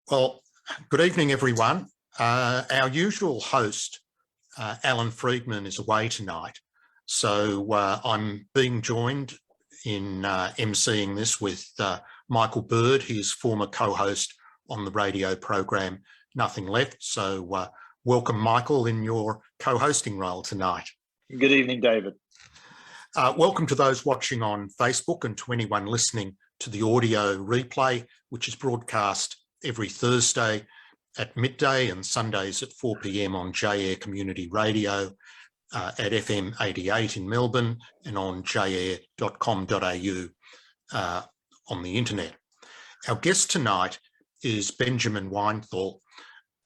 Well, good evening, everyone. Our usual host, Alan Friedman, is away tonight. So I'm being joined in emceeing this with Michael Bird, his former co-host on the radio program Nothing Left. So welcome, Michael, in your co-hosting role tonight. Good evening, David. Welcome to those watching on Facebook and to anyone listening to the audio replay, which is broadcast every Thursday at midday and Sundays at 4 p.m. on J-Air Community Radio at FM 88 in Melbourne and on jair.com.au on the internet. Our guest tonight is Benjamin Weinthal,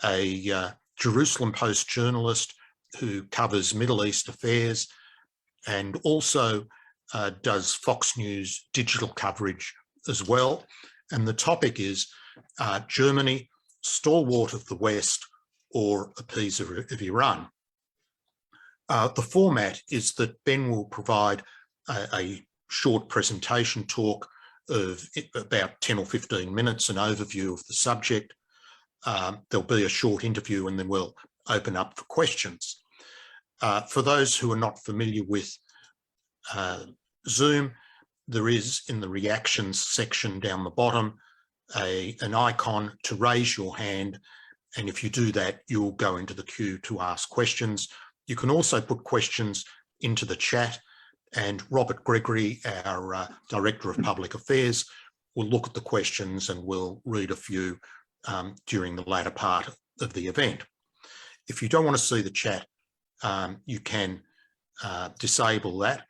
a Jerusalem Post journalist who covers Middle East affairs and also does Fox News digital coverage as well. And the topic is Germany, Stalwart of the West or Appeaser of Iran. The format is that Ben will provide a short presentation talk of about 10 or 15 minutes, an overview of the subject. There'll be a short interview and then we'll open up for questions. For those who are not familiar with Zoom, there is in the reactions section down the bottom an icon to raise your hand, and if you do that you'll go into the queue to ask questions. You can also put questions into the chat, and Robert Gregory, our Director of Public Affairs, will look at the questions and we'll read a few during the latter part of the event. If you don't want to see the chat, you can disable that.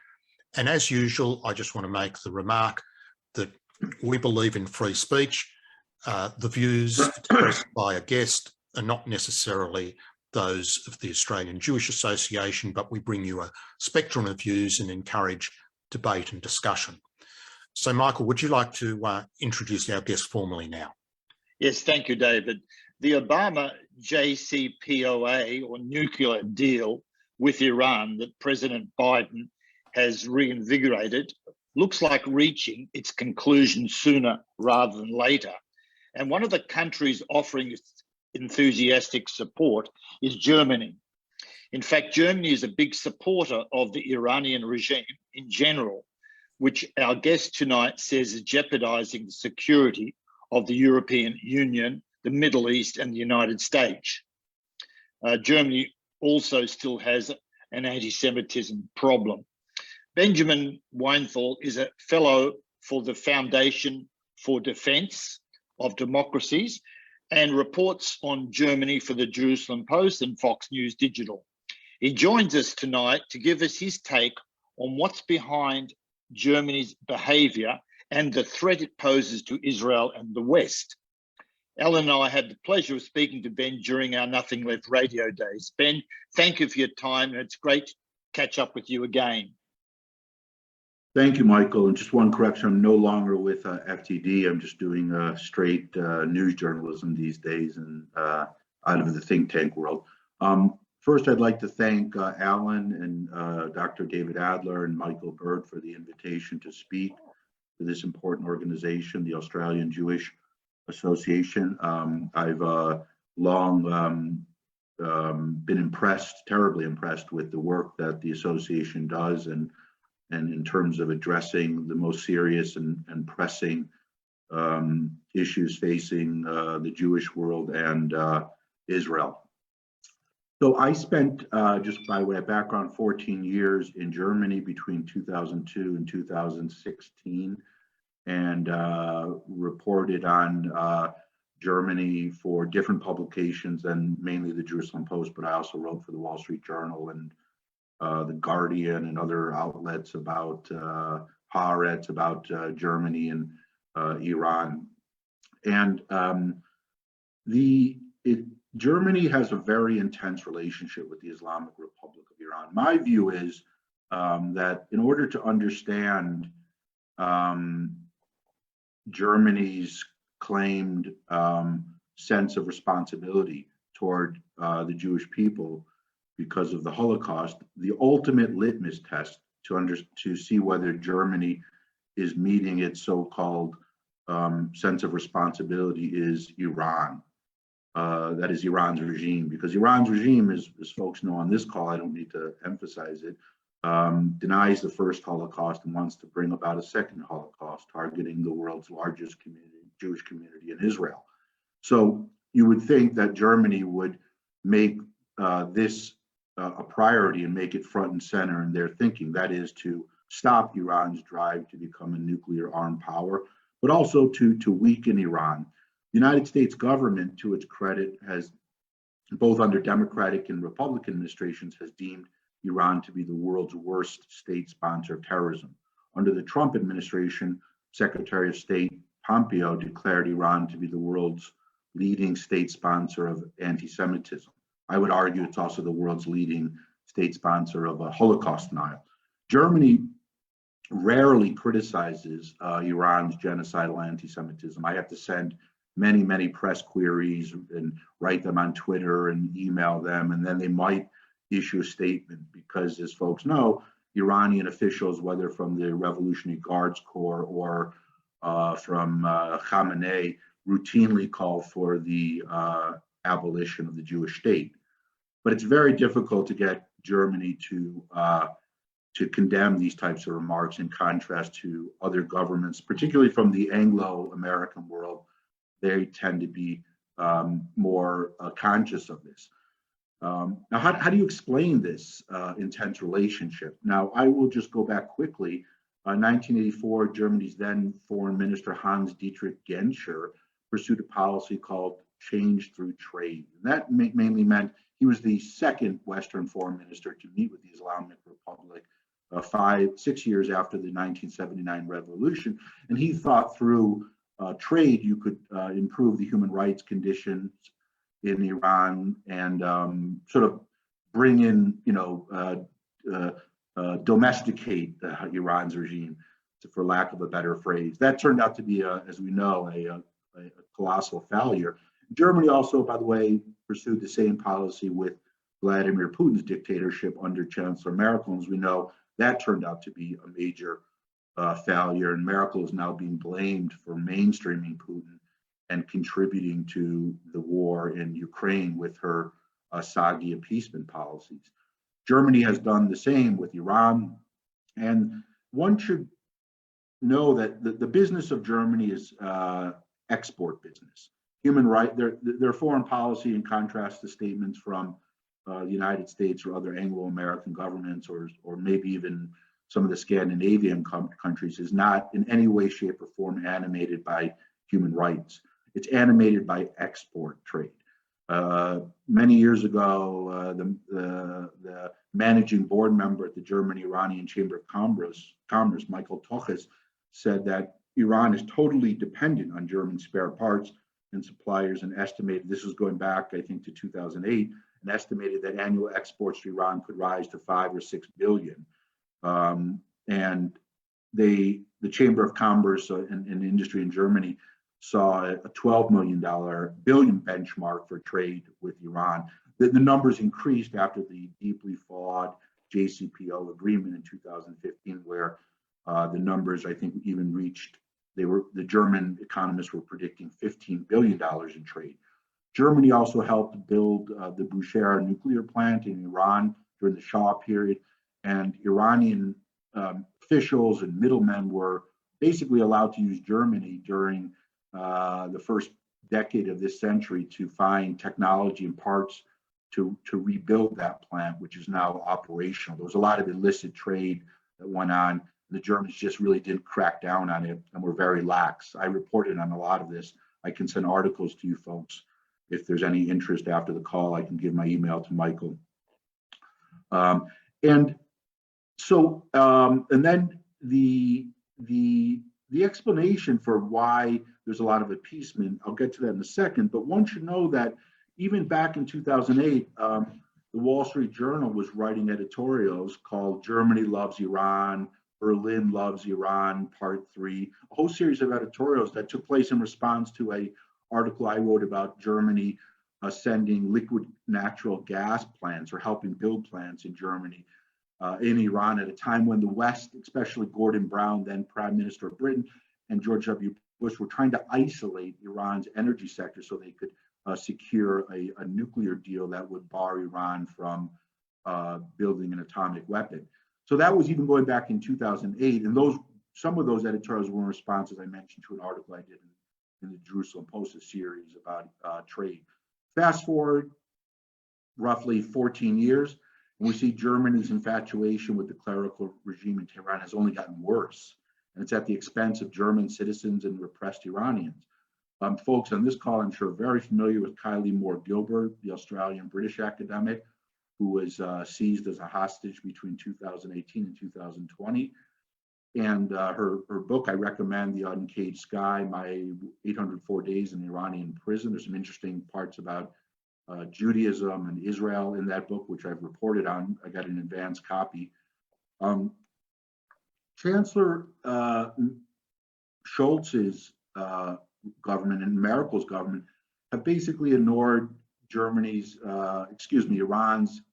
And as usual, I just want to make the remark that we believe in free speech. The views expressed by a guest are not necessarily those of the Australian Jewish Association, but we bring you a spectrum of views and encourage debate and discussion. So, Michael, would you like to introduce our guest formally now? Yes, thank you, David. The Obama JCPOA, or nuclear deal with Iran that President Biden has reinvigorated, looks like reaching its conclusion sooner rather than later. And one of the countries offering enthusiastic support is Germany. In fact, Germany is a big supporter of the Iranian regime in general, which our guest tonight says is jeopardizing the security of the European Union, the Middle East, and the United States. Germany also still has an anti-Semitism problem. Benjamin Weinthal is a fellow for the Foundation for Defense of Democracies and reports on Germany for the Jerusalem Post and Fox News Digital. He joins us tonight to give us his take on what's behind Germany's behaviour and the threat it poses to Israel and the West. Ellen and I had the pleasure of speaking to Ben during our Nothing Left radio days. Ben, thank you for your time, and it's great to catch up with you again. Thank you, Michael. And just one correction, I'm no longer with FTD. I'm just doing straight news journalism these days and out of the think tank world. First, I'd like to thank Alan and Dr. David Adler and Michael Bird for the invitation to speak to this important organization, the Australian Jewish Association. I've long been impressed, terribly impressed with the work that the association does and in terms of addressing the most serious and pressing issues facing the Jewish world and Israel. So I spent, just by way of background, 14 years in Germany between 2002 and 2016, and reported on Germany for different publications and mainly the Jerusalem Post, but I also wrote for the Wall Street Journal and the Guardian and other outlets about Haaretz, about Germany and Iran. And Germany has a very intense relationship with the Islamic Republic of Iran. My view is that in order to understand Germany's claimed sense of responsibility toward the Jewish people because of the Holocaust, the ultimate litmus test to see whether Germany is meeting its so-called sense of responsibility is Iran. That is Iran's regime, because Iran's regime, as folks know on this call, I don't need to emphasize it, denies the first Holocaust and wants to bring about a second Holocaust, targeting the world's largest Jewish community in Israel. So you would think that Germany would make this a priority and make it front and center in their thinking. That is to stop Iran's drive to become a nuclear armed power, but also to weaken Iran. The United States government, to its credit, has, both under Democratic and Republican administrations, has deemed Iran to be the world's worst state sponsor of terrorism. Under the Trump administration, Secretary of State Pompeo declared Iran to be the world's leading state sponsor of anti-Semitism. I would argue it's also the world's leading state sponsor of a Holocaust denial. Germany rarely criticizes Iran's genocidal anti-Semitism. I have to send many press queries and write them on Twitter and email them, and then they might issue a statement, because, as folks know, Iranian officials, whether from the Revolutionary Guards Corps or from Khamenei, routinely call for the abolition of the Jewish state. But it's very difficult to get Germany to condemn these types of remarks, in contrast to other governments, particularly from the Anglo-American world. They tend to be more conscious of this. Now, how do you explain this intense relationship? Now, I will just go back quickly. 1984, Germany's then Foreign Minister Hans-Dietrich Genscher pursued a policy called change through trade. And that mainly meant he was the second Western foreign minister to meet with the Islamic Republic 6 years after the 1979 revolution. And he thought through trade, you could improve the human rights conditions in Iran and sort of bring in, domesticate Iran's regime, for lack of a better phrase. That turned out to be, as we know, a colossal failure. Germany also, by the way, pursued the same policy with Vladimir Putin's dictatorship under Chancellor Merkel. As we know, that turned out to be a major failure, and Merkel is now being blamed for mainstreaming Putin and contributing to the war in Ukraine with her soggy appeasement policies. Germany has done the same with Iran, and one should know that the business of Germany is export business. Human right, their foreign policy, in contrast to statements from the United States or other Anglo-American governments, or maybe even some of the Scandinavian countries, is not in any way, shape, or form animated by human rights. It's animated by export trade. Many years ago, the managing board member at the German-Iranian Chamber of Commerce, Michael Toches, said that Iran is totally dependent on German spare parts and suppliers, and estimated, this was going back, I think, to 2008, and estimated that annual exports to Iran could rise to 5 or 6 billion. And the Chamber of Commerce and Industry in Germany saw a $12 billion benchmark for trade with Iran. The numbers increased after the deeply flawed JCPO agreement in 2015, where the numbers, I think, even reached, the German economists were predicting $15 billion in trade. Germany also helped build the Bushehr nuclear plant in Iran during the Shah period, and Iranian officials and middlemen were basically allowed to use Germany during the first decade of this century to find technology and parts to rebuild that plant, which is now operational. There was a lot of illicit trade that went on. The Germans just really didn't crack down on it and were very lax. I reported on a lot of this. I can send articles to you folks. If there's any interest after the call, I can give my email to Michael. And then the explanation for why there's a lot of appeasement, I'll get to that in a second, but one should know that even back in 2008, the Wall Street Journal was writing editorials called Germany Loves Iran, Berlin Loves Iran, Part 3, a whole series of editorials that took place in response to an article I wrote about Germany sending liquid natural gas plants, or helping build plants in Germany, in Iran, at a time when the West, especially Gordon Brown, then Prime Minister of Britain, and George W. which were trying to isolate Iran's energy sector so they could secure a nuclear deal that would bar Iran from building an atomic weapon. So that was even going back in 2008. And some of those editorials were in response, as I mentioned, to an article I did in the Jerusalem Post, a series about trade. Fast forward roughly 14 years, and we see Germany's infatuation with the clerical regime in Tehran has only gotten worse. And it's at the expense of German citizens and repressed Iranians. Folks on this call, I'm sure, are very familiar with Kylie Moore Gilbert, the Australian-British academic, who was seized as a hostage between 2018 and 2020. And her book, I recommend, The Uncaged Sky, My 804 Days in Iranian Prison. There's some interesting parts about Judaism and Israel in that book, which I've reported on. I got an advance copy. Chancellor Scholz's government and Merkel's government have basically ignored Iran's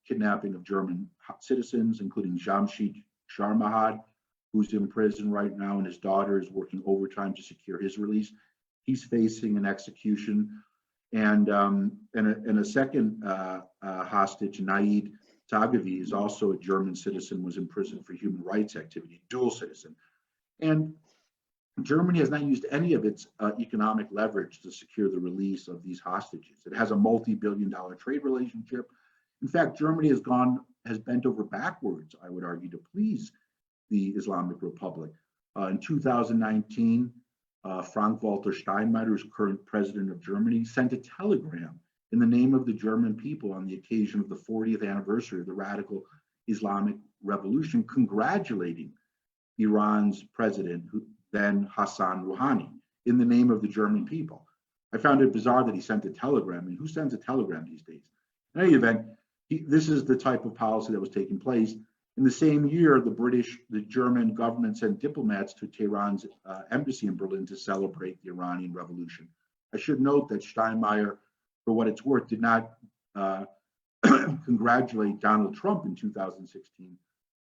kidnapping of German citizens, including Jamshid Sharmahad, who's in prison right now, and his daughter is working overtime to secure his release. He's facing an execution. And a second hostage, Naid Tagavi, is also a German citizen, was in prison for human rights activity, dual citizen. And Germany has not used any of its economic leverage to secure the release of these hostages. It has a multi-billion-dollar trade relationship. In fact, Germany has bent over backwards, I would argue, to please the Islamic Republic. In 2019, Frank-Walter Steinmeier, who's current president of Germany, sent a telegram in the name of the German people on the occasion of the 40th anniversary of the radical Islamic Revolution, congratulating Iran's president, then Hassan Rouhani, in the name of the German people. I found it bizarre that he sent a telegram. I mean, who sends a telegram these days? In any event, this is the type of policy that was taking place. In the same year, the German government sent diplomats to Tehran's embassy in Berlin to celebrate the Iranian Revolution. I should note that Steinmeier, for what it's worth, did not congratulate Donald Trump in 2016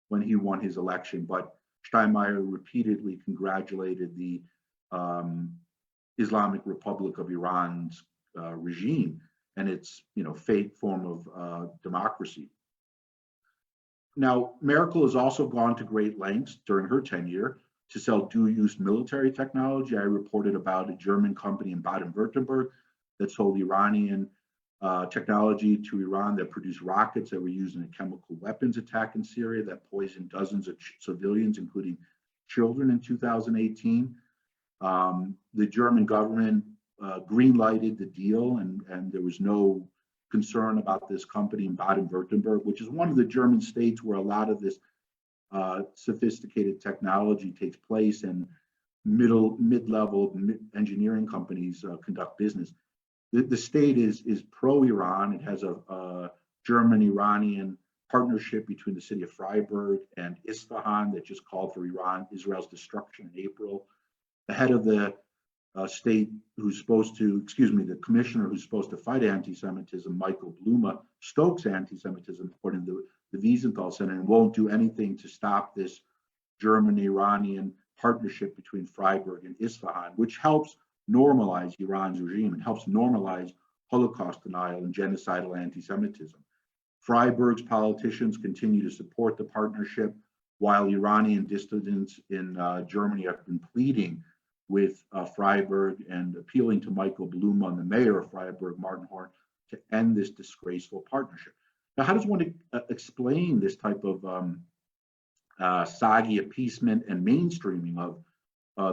when he won his election, but Steinmeier repeatedly congratulated the Islamic Republic of Iran's regime and its fake form of democracy. Now, Merkel has also gone to great lengths during her tenure to sell dual-use military technology. I reported about a German company in Baden-Württemberg that sold Iranian technology to Iran that produced rockets that were used in a chemical weapons attack in Syria that poisoned dozens of civilians, including children, in 2018. The German government green-lighted the deal, and there was no concern about this company in Baden-Württemberg, which is one of the German states where a lot of this sophisticated technology takes place, and mid-level engineering companies conduct business. The state is pro-Iran. It has a German-Iranian partnership between the city of Freiburg and Isfahan that just called for Israel's destruction in April. The head of the state the commissioner who's supposed to fight anti-Semitism, Michael Bluma, stokes anti-Semitism according to the Wiesenthal Center, and won't do anything to stop this German-Iranian partnership between Freiburg and Isfahan, which helps normalize Iran's regime and helps normalize Holocaust denial and genocidal anti-Semitism. Freiburg's politicians continue to support the partnership, while Iranian dissidents in Germany have been pleading with Freiburg and appealing to Michael Bluma and the mayor of Freiburg, Martin Horn, to end this disgraceful partnership. Now, how does one explain this type of soggy appeasement and mainstreaming of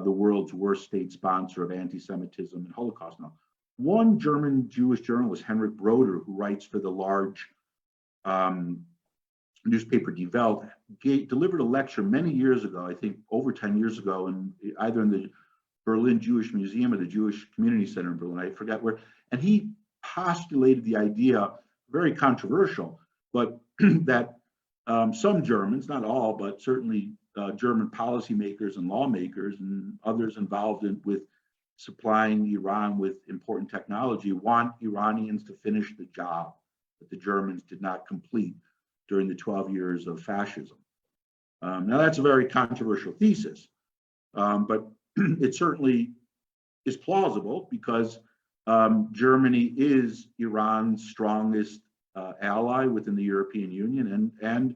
the world's worst state sponsor of anti-Semitism and Holocaust? Now, one German Jewish journalist, Henrik Broder, who writes for the large newspaper Die Welt, delivered a lecture many years ago, I think over 10 years ago, either in the Berlin Jewish Museum or the Jewish Community Center in Berlin, I forget where, and he postulated the idea, very controversial, but that some Germans, not all, but certainly German policymakers and lawmakers and others involved with supplying Iran with important technology want Iranians to finish the job that the Germans did not complete during the 12 years of fascism. Now, that's a very controversial thesis, but it certainly is plausible because Germany is Iran's strongest ally within the European Union and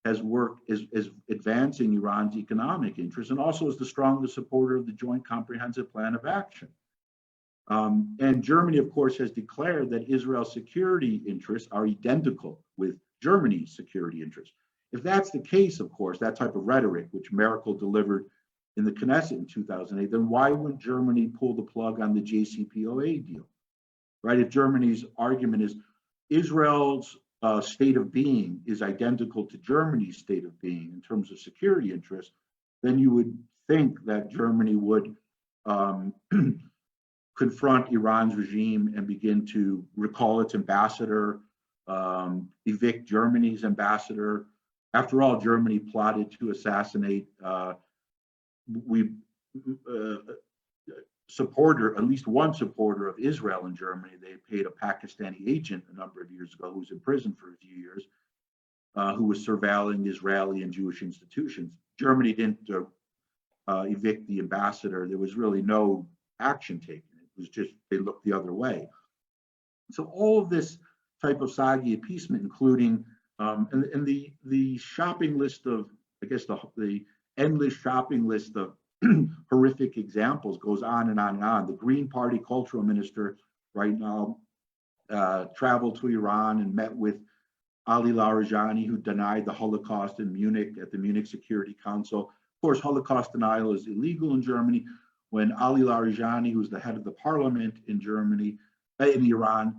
has worked is advancing Iran's economic interests and also is the strongest supporter of the Joint Comprehensive Plan of Action. And Germany, of course, has declared that Israel's security interests are identical with Germany's security interests. If that's the case, of course, that type of rhetoric, which Merkel delivered in the Knesset in 2008, then why wouldn't Germany pull the plug on the JCPOA deal, right? If Germany's argument is Israel's state of being is identical to Germany's state of being in terms of security interests, then you would think that Germany would confront Iran's regime and begin to recall its ambassador, evict Germany's ambassador. After all, Germany plotted to assassinate supporter, at least one supporter of Israel in Germany. They paid a Pakistani agent a number of years ago who was in prison for a few years, who was surveilling Israeli and Jewish institutions. Germany didn't evict the ambassador. There was really no action taken. It was just they looked the other way. So all of this type of soggy appeasement, including and the shopping list of, I guess the endless shopping list of horrific examples goes on and on and on. The Green Party cultural minister right now traveled to Iran and met with Ali Larijani, who denied the Holocaust in Munich at the Munich Security Council. Of course, Holocaust denial is illegal in Germany. When Ali Larijani, who's the head of the parliament in Germany, in Iran,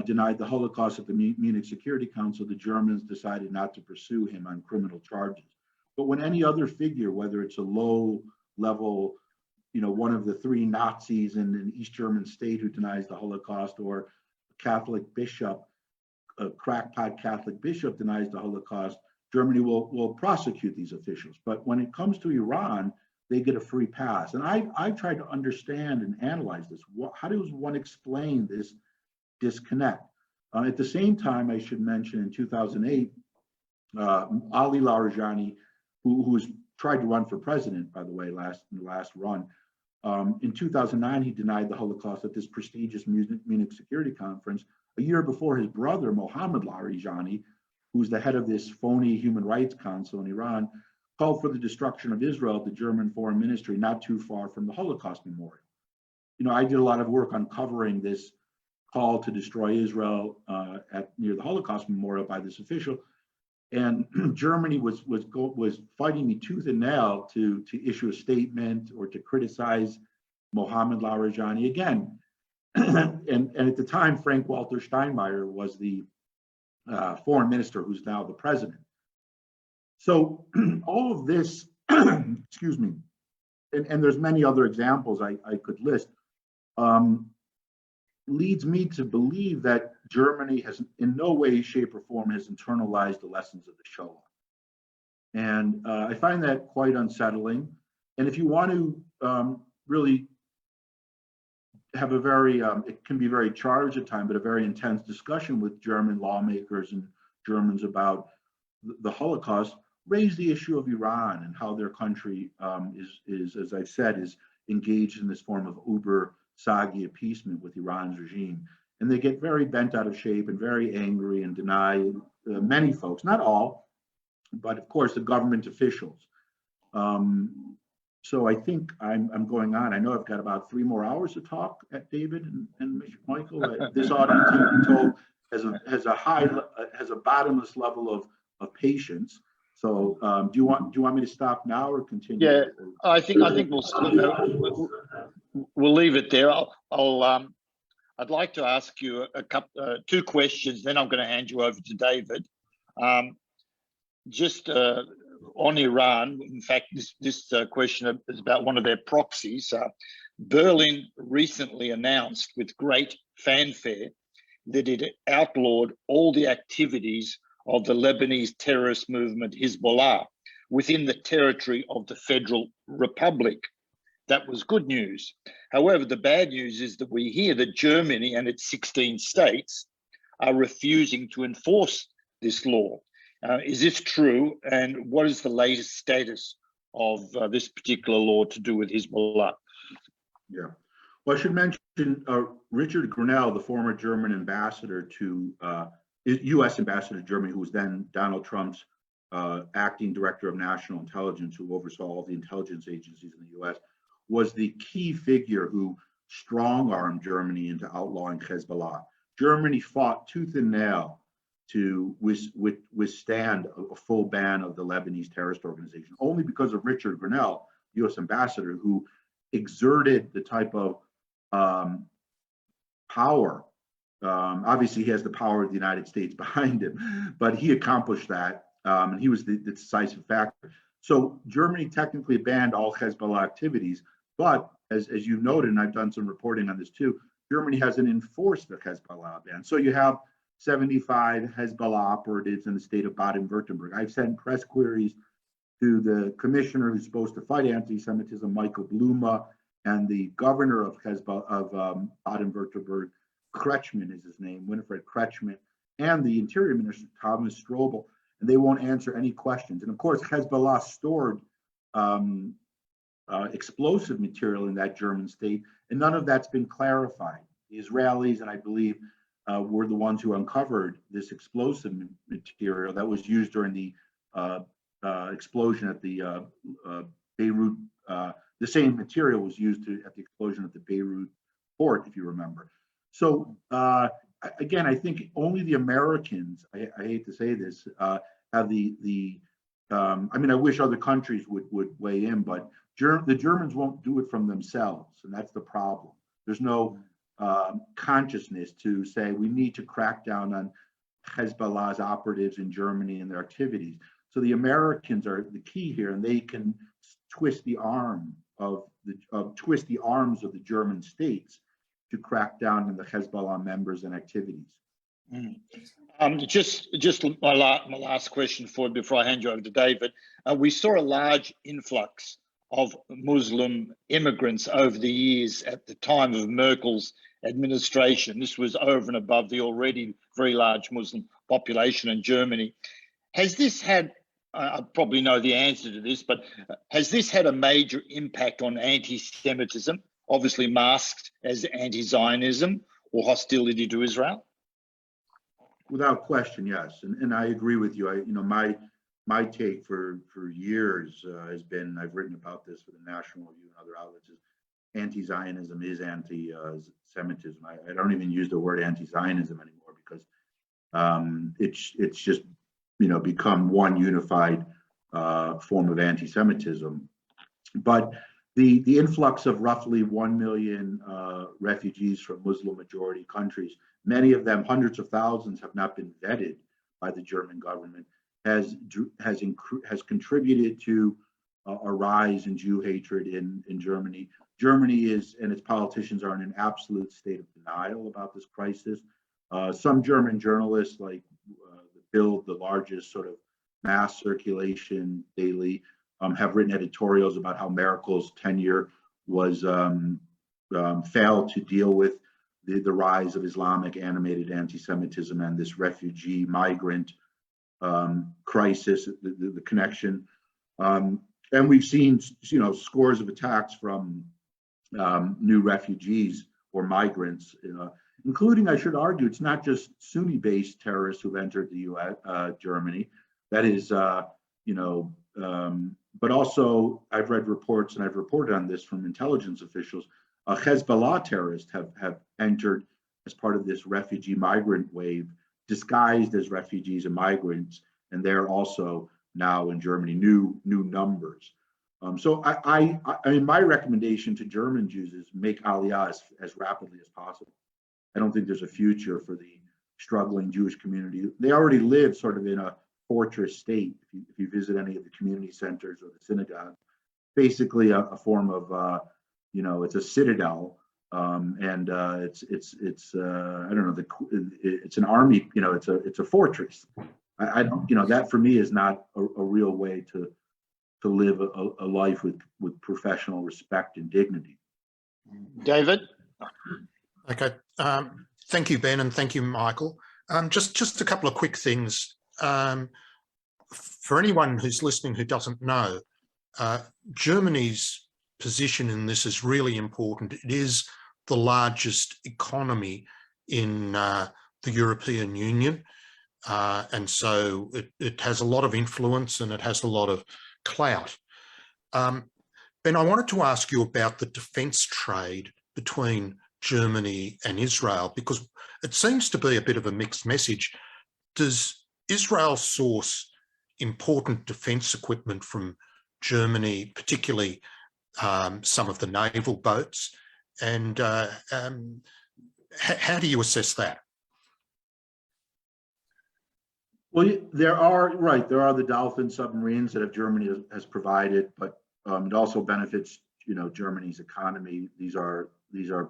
denied the Holocaust at the Munich Security Council, the Germans decided not to pursue him on criminal charges. But when any other figure, whether it's a low level, one of the three Nazis in an East German state who denies the Holocaust, or a Catholic bishop, a crackpot Catholic bishop denies the Holocaust, Germany will prosecute these officials. But when it comes to Iran, they get a free pass. And I tried to understand and analyze this. How does one explain this disconnect? At the same time, I should mention in 2008, Ali Larijani, who was tried to run for president, by the way, in the last run. In 2009, he denied the Holocaust at this prestigious Munich Security Conference. A year before, his brother, Mohammad Larijani, who's the head of this phony Human Rights Council in Iran, called for the destruction of Israel at the German Foreign Ministry, not too far from the Holocaust Memorial. I did a lot of work uncovering this call to destroy Israel near the Holocaust Memorial by this official. And Germany was fighting me tooth and nail to issue a statement or to criticize Mohammad Larijani again. and at the time, Frank-Walter Steinmeier was the foreign minister, who's now the president. So all of this, excuse me, and there's many other examples I could list, leads me to believe that Germany has in no way, shape, or form has internalized the lessons of the Shoah. And I find that quite unsettling. And if you want to really have a very, it can be very charged at times, but a very intense discussion with German lawmakers and Germans about the Holocaust, raise the issue of Iran and how their country is, as I've said, is engaged in this form of uber soggy appeasement with Iran's regime. And they get very bent out of shape and very angry and deny many folks, not all, but of course the government officials. So I think I'm going on. I know I've got about 3 more hours to talk at David and Michael. This audience, I'm told, has a bottomless level of patience. So do you want me to stop now or continue? Yeah, I think we'll leave it there. I'd like to ask you two questions. Then I'm going to hand you over to David. Just on Iran, in fact, this question is about one of their proxies. Berlin recently announced with great fanfare that it outlawed all the activities of the Lebanese terrorist movement Hezbollah within the territory of the Federal Republic. That was good news. However, the bad news is that we hear that Germany and its 16 states are refusing to enforce this law. Is this true? And what is the latest status of this particular law to do with Hezbollah? Yeah. Well, I should mention Richard Grinnell, the former German ambassador to U.S. ambassador to Germany, who was then Donald Trump's acting director of national intelligence, who oversaw all the intelligence agencies in the U.S., was the key figure who strong-armed Germany into outlawing Hezbollah. Germany fought tooth and nail to withstand a full ban of the Lebanese terrorist organization, only because of Richard Grinnell, U.S. ambassador, who exerted the type of power. Obviously, he has the power of the United States behind him, but he accomplished that, and he was the decisive factor. So Germany technically banned all Hezbollah activities, but as you noted, and I've done some reporting on this too, Germany hasn't enforced the Hezbollah ban. So you have 75 Hezbollah operatives in the state of Baden-Württemberg. I've sent press queries to the commissioner who's supposed to fight anti-Semitism, Michael Blume, and the governor of Baden-Württemberg, Kretschmann is his name, Winifred Kretschmann, and the interior minister, Thomas Strobel, and they won't answer any questions. And of course, Hezbollah stored explosive material in that German state, and none of that's been clarified. The Israelis, and I believe, were the ones who uncovered this explosive material that was used during the explosion at the Beirut. The same material was used at the explosion at the Beirut port, if you remember. So again, I think only the Americans, I hate to say this, have I mean, I wish other countries would weigh in, but the Germans won't do it from themselves, and that's the problem. There's no consciousness to say we need to crack down on Hezbollah's operatives in Germany and their activities. So the Americans are the key here, and they can twist the arms of the German states to crack down on the Hezbollah members and activities. Just my last question before I hand you over to David. We saw a large influx of Muslim immigrants over the years at the time of Merkel's administration. This was over and above the already very large Muslim population in Germany. Has this had, I probably know the answer to this, but has this had a major impact on anti-Semitism, obviously masked as anti-Zionism or hostility to Israel? Without question, yes, and I agree with you. My take for years has been, I've written about this for the National Review and other outlets, is anti-Zionism is anti-Semitism. I don't even use the word anti-Zionism anymore because it's just become one unified form of anti-Semitism. But the influx of roughly 1 million refugees from Muslim majority countries, many of them, hundreds of thousands, have not been vetted by the German government, has contributed to a rise in Jew hatred in Germany. Germany is, and its politicians are in an absolute state of denial about this crisis. Some German journalists, like Bild, the largest sort of mass circulation daily, have written editorials about how Merkel's tenure was failed to deal with the rise of Islamic animated anti-Semitism and this refugee migrant crisis, the connection. And we've seen, scores of attacks from new refugees or migrants, including, I should argue, it's not just Sunni-based terrorists who've entered the U.S., Germany. That is, but also I've read reports, and I've reported on this from intelligence officials. Hezbollah terrorists have entered as part of this refugee migrant wave, disguised as refugees and migrants, and they're also now in Germany, new numbers. So I mean, my recommendation to German Jews is make Aliyah as rapidly as possible. I don't think there's a future for the struggling Jewish community. They already live sort of in a fortress state. If you visit any of the community centers or the synagogue, basically a form of, it's a citadel, and it's I don't know, it's an army, it's a fortress. I that for me is not a real way to live a life with professional respect and dignity. David? Okay, thank you, Ben, and thank you, Michael. Just a couple of quick things. For anyone who's listening who doesn't know, Germany's position in this is really important. It is the largest economy in the European Union. And so it has a lot of influence and it has a lot of clout. Ben, I wanted to ask you about the defence trade between Germany and Israel, because it seems to be a bit of a mixed message. Does Israel source important defence equipment from Germany, particularly some of the naval boats? And how do you assess that? Well, there are the Dolphin submarines that Germany has provided, but it also benefits, Germany's economy. These are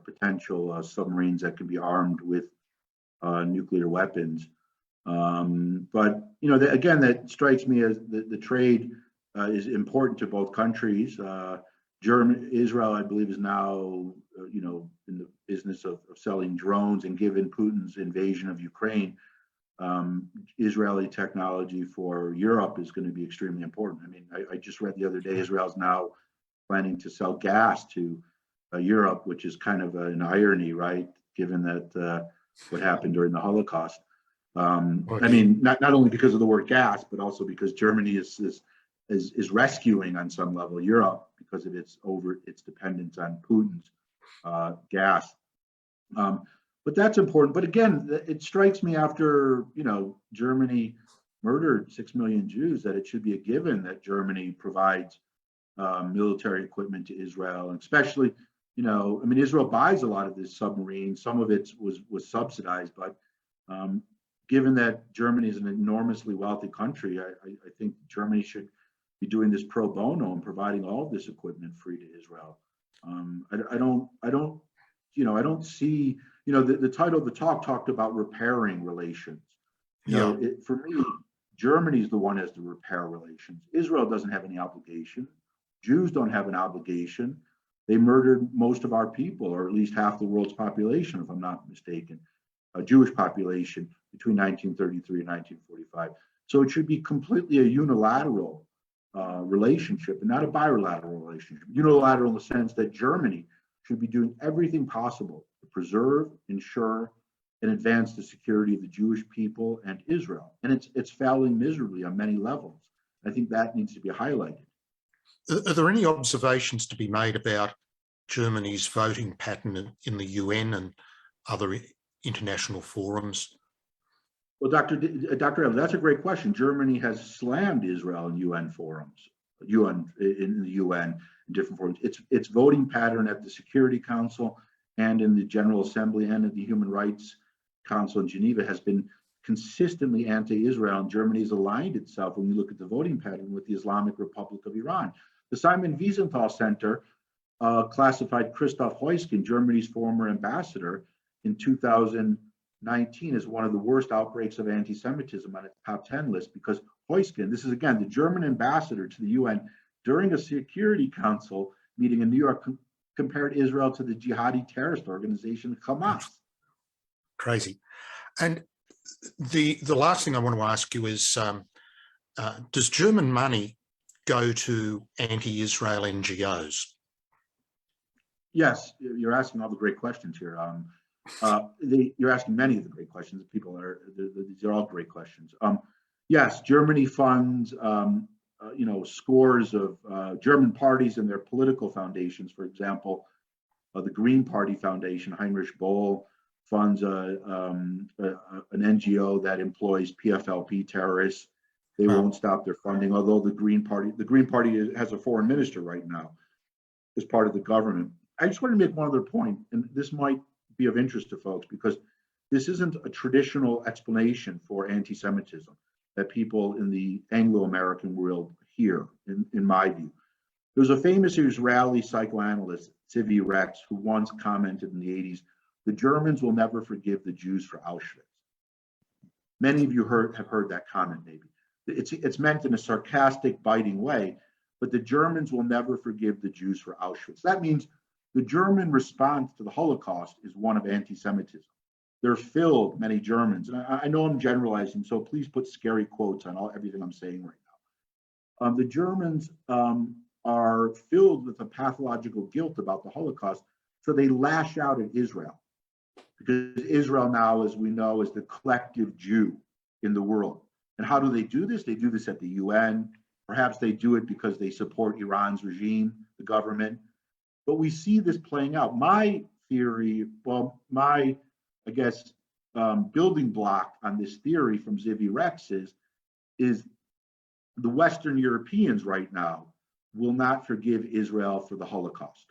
potential submarines that can be armed with nuclear weapons. But again, that strikes me as the trade is important to both countries. Israel, I believe, is now in the business of selling drones, and given Putin's invasion of Ukraine, Israeli technology for Europe is going to be extremely important. I mean, I just read the other day, Israel's now planning to sell gas to Europe, which is kind of an irony, right? Given that what happened during the Holocaust. I mean, not only because of the word gas, but also because Germany is rescuing on some level Europe because of its dependence on Putin's gas. But that's important. But again, it strikes me after Germany murdered 6 million Jews that it should be a given that Germany provides military equipment to Israel, and especially I mean, Israel buys a lot of this submarine. Some of it was subsidized, but given that Germany is an enormously wealthy country, I think Germany should be doing this pro bono and providing all of this equipment free to Israel. I don't see, the title of the talk talked about repairing relations. For me, Germany is the one that has to repair relations. Israel doesn't have any obligation. Jews don't have an obligation. They murdered most of our people, or at least half the world's population, if I'm not mistaken, a Jewish population between 1933 and 1945. So it should be completely a unilateral relationship and not a bilateral relationship. Unilateral in the sense that Germany should be doing everything possible to preserve, ensure, and advance the security of the Jewish people and Israel. And it's failing miserably on many levels. I think that needs to be highlighted. Are there any observations to be made about Germany's voting pattern in the UN and other international forums? Well, Dr. Evans, that's a great question. Germany has slammed Israel in UN forums, in the UN in different forums. Its voting pattern at the Security Council and in the General Assembly and in the Human Rights Council in Geneva has been consistently anti-Israel, and Germany has aligned itself, when you look at the voting pattern, with the Islamic Republic of Iran. The Simon Wiesenthal Center classified Christoph Heusgen, Germany's former ambassador, in 2019 as one of the worst outbreaks of anti-Semitism on its top 10 list, because Heusgen, this is again the German ambassador to the UN, during a Security Council meeting in New York, compared Israel to the jihadi terrorist organization Hamas. Crazy. And the last thing I want to ask you is, does German money go to anti-Israel NGOs? Yes, you're asking all the great questions here. You're asking many of the great questions. These are all great questions. Yes, Germany funds, scores of German parties and their political foundations. For example, the Green Party Foundation, Heinrich Boll, funds an NGO that employs PFLP terrorists. They won't stop their funding, although the Green Party has a foreign minister right now as part of the government. I just want to make one other point, and this might be of interest to folks, because this isn't a traditional explanation for anti-Semitism that people in the Anglo-American world hear, in my view. There's a famous Israeli psychoanalyst, Tzivi Rex, who once commented in the 80s, "The Germans will never forgive the Jews for Auschwitz." Many of you have heard that comment, maybe. It's meant in a sarcastic, biting way, but the Germans will never forgive the Jews for Auschwitz. That means the German response to the Holocaust is one of anti-Semitism. They're filled, many Germans, and I know I'm generalizing, so please put scary quotes on everything I'm saying right now. The Germans are filled with a pathological guilt about the Holocaust So they lash out at Israel because Israel now, as we know, is the collective Jew in the world. And how do they do this? They do this at the UN. Perhaps they do it because they support Iran's regime, the government. But we see this playing out. My theory, well, my, I guess, building block on this theory from Zivi Rex is the Western Europeans right now will not forgive Israel for the Holocaust.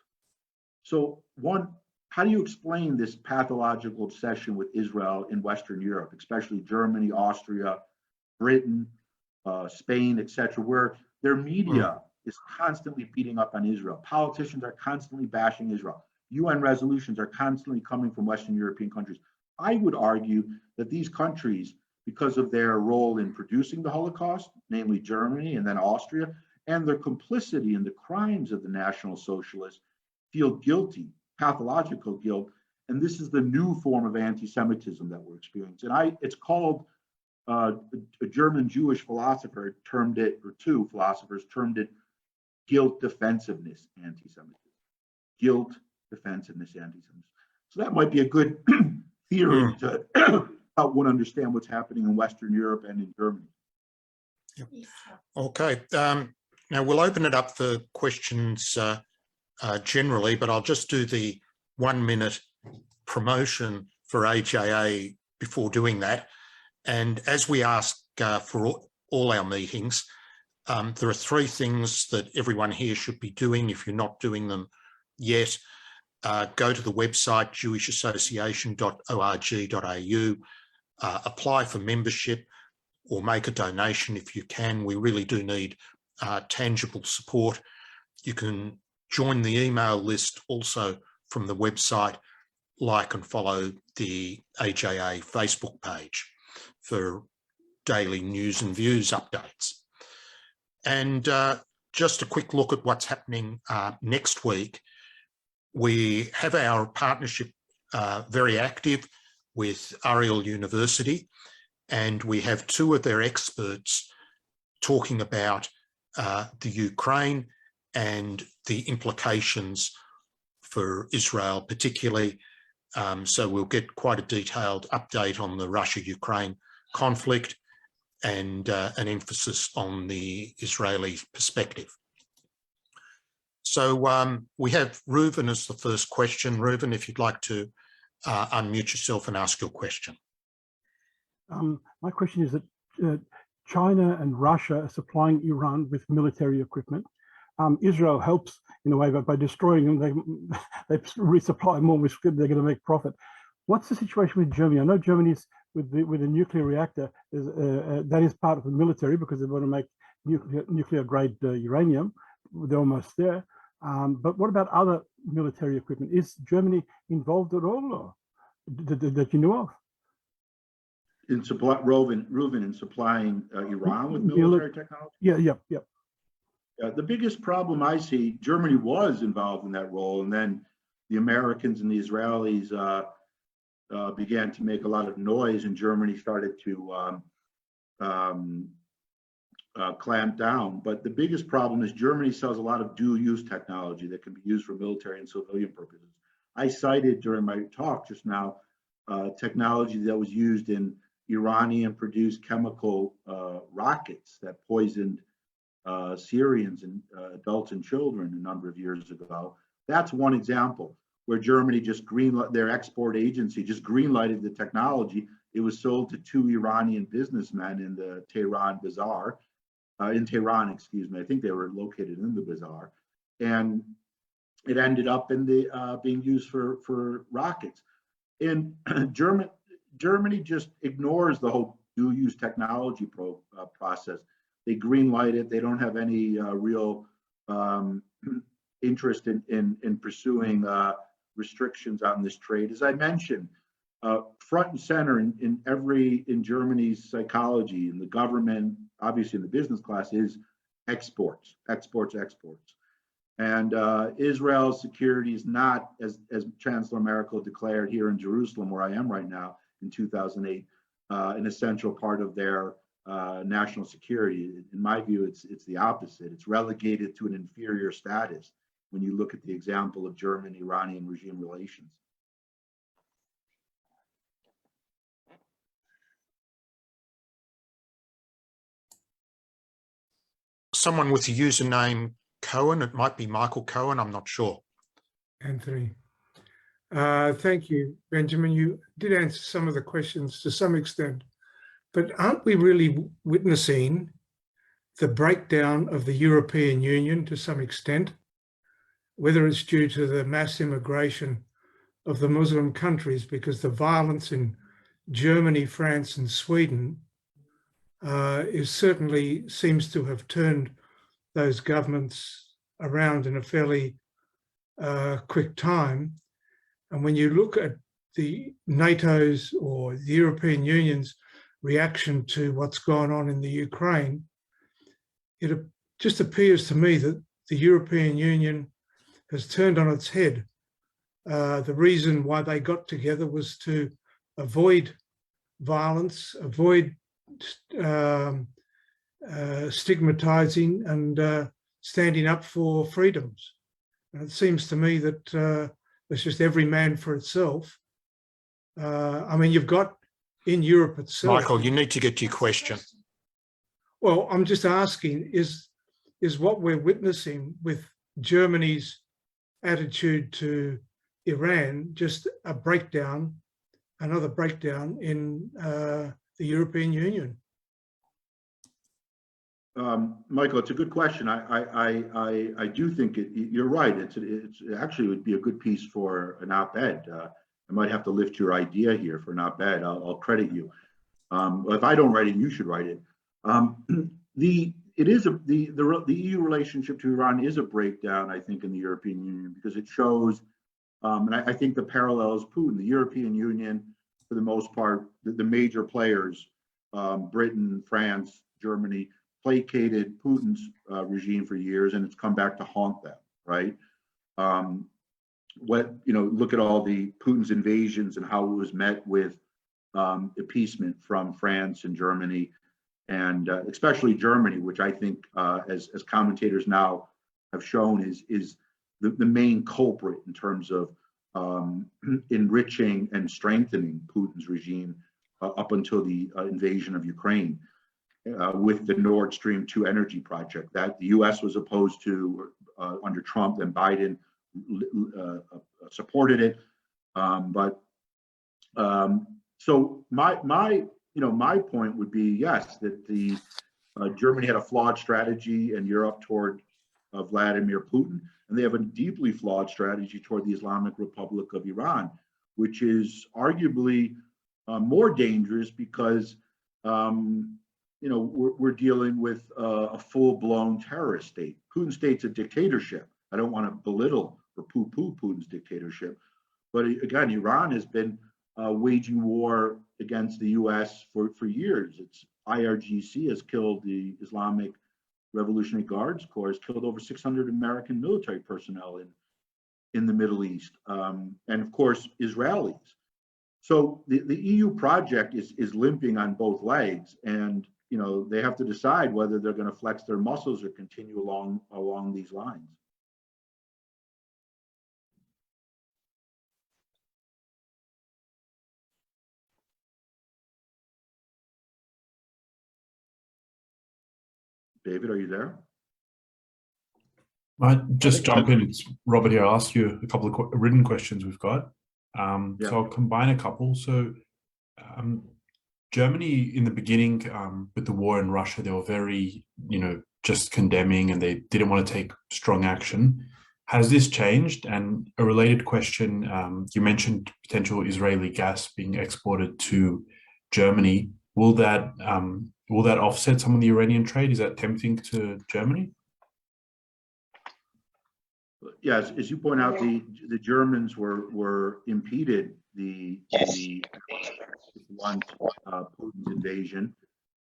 So one, how do you explain this pathological obsession with Israel in Western Europe, especially Germany, Austria, Britain, Spain, etc., where their media is constantly beating up on Israel. Politicians are constantly bashing Israel. UN resolutions are constantly coming from Western European countries. I would argue that these countries, because of their role in producing the Holocaust, namely Germany and then Austria, and their complicity in the crimes of the National Socialists, feel guilty, pathological guilt, and this is the new form of anti-Semitism that we're experiencing. And it's called, a German Jewish philosopher termed it, or two philosophers termed it, guilt defensiveness anti-Semitism. Guilt defensiveness anti-Semitism. So that might be a good theory to help one understand what's happening in Western Europe and in Germany. Yep. Okay. Now we'll open it up for questions generally, but I'll just do the 1 minute promotion for AJA before doing that. And as we ask for all our meetings, there are 3 things that everyone here should be doing. If you're not doing them yet, go to the website jewishassociation.org.au, apply for membership or make a donation if you can. We really do need tangible support. You can join the email list also from the website, like and follow the AJA Facebook page for daily news and views updates. And just a quick look at what's happening next week. We have our partnership very active with Ariel University, and we have 2 of their experts talking about the Ukraine and the implications for Israel particularly. So we'll get quite a detailed update on the Russia-Ukraine conflict and an emphasis on the Israeli perspective. So we have Reuven as the first question. Reuven, if you'd like to unmute yourself and ask your question. My question is that China and Russia are supplying Iran with military equipment. Israel helps in a way by destroying them. They resupply more, which they're going to make profit. What's the situation with Germany? I know Germany's with a nuclear reactor. That is part of the military because they want to make nuclear grade uranium. They're almost there. But what about other military equipment? Is Germany involved at all, or that you know of? In Reuven, in supplying Iran with military technology? Yeah. The biggest problem I see, Germany was involved in that role, and then the Americans and the Israelis began to make a lot of noise, and Germany started to clamp down. But the biggest problem is Germany sells a lot of dual-use technology that can be used for military and civilian purposes. I cited during my talk just now technology that was used in Iranian-produced chemical rockets that poisoned Syrians and adults and children a number of years ago. That's one example where Germany just their export agency just greenlighted the technology. It was sold to 2 Iranian businessmen in the Tehran bazaar, in Tehran, excuse me. I think they were located in the bazaar, and it ended up in the being used for rockets. And Germany just ignores the whole dual-use technology process. They greenlight it. They don't have any real interest in pursuing restrictions on this trade. As I mentioned, front and center in Germany's psychology, in the government, obviously in the business class, is exports. And Israel's security is not, as Chancellor Merkel declared here in Jerusalem, where I am right now, in 2008, an essential part of their national security. In my view, it's the opposite. It's relegated to an inferior status when you look at the example of German-Iranian regime relations. Someone with the username Cohen, it might be Michael Cohen, I'm not sure. Anthony. Thank you, Benjamin. You did answer some of the questions to some extent, but aren't we really witnessing the breakdown of the European Union to some extent, whether it's due to the mass immigration of the Muslim countries, because the violence in Germany, France, and Sweden certainly seems to have turned those governments around in a fairly quick time. And when you look at the NATO's or the European Union's reaction to what's gone on in the Ukraine, it just appears to me that the European Union has turned on its head. The reason why they got together was to avoid violence, avoid stigmatizing and standing up for freedoms. And it seems to me that it's just every man for itself. I mean, you've got in Europe itself. Michael, you need to get to your question. Well, I'm just asking, is what we're witnessing with Germany's attitude to Iran just a breakdown, another breakdown in the European Union? Michael, it's a good question. I do think you're right. It's actually would be a good piece for an op-ed. I might have to lift your idea here for an op-ed. I'll credit you. If I don't write it, you should write it. The EU relationship to Iran is a breakdown, I think, in the European Union, because it shows, and I think the parallel is Putin. The European Union, for the most part, the major players, Britain, France, Germany, placated Putin's regime for years, and it's come back to haunt them, right? Look at all the Putin's invasions and how it was met with appeasement from France and Germany, and especially Germany, which I think, as commentators now have shown, is the main culprit in terms of enriching and strengthening Putin's regime up until the invasion of Ukraine. With the Nord Stream 2 energy project that the U.S. was opposed to under Trump, and Biden supported it. So my point would be, yes, that the Germany had a flawed strategy in Europe toward Vladimir Putin, and they have a deeply flawed strategy toward the Islamic Republic of Iran, which is arguably more dangerous because we're dealing with a full-blown terrorist state. Putin's state's a dictatorship. I don't want to belittle or poo-poo Putin's dictatorship, but again, Iran has been waging war against the U.S. for years. Its IRGC has killed the Islamic Revolutionary Guards Corps, has killed over 600 American military personnel in the Middle East, and of course, Israelis. So the EU project is limping on both legs, and they have to decide whether they're going to flex their muscles or continue along these lines. David, are you there? Might just jump in. It's Robert here. I'll ask you a couple of written questions we've got. So I'll combine a couple. So Germany, in the beginning, with the war in Russia, they were very, just condemning, and they didn't want to take strong action. Has this changed? And a related question, you mentioned potential Israeli gas being exported to Germany. Will that offset some of the Iranian trade? Is that tempting to Germany? Yes, as you point out, the Germans were impeded once Putin's invasion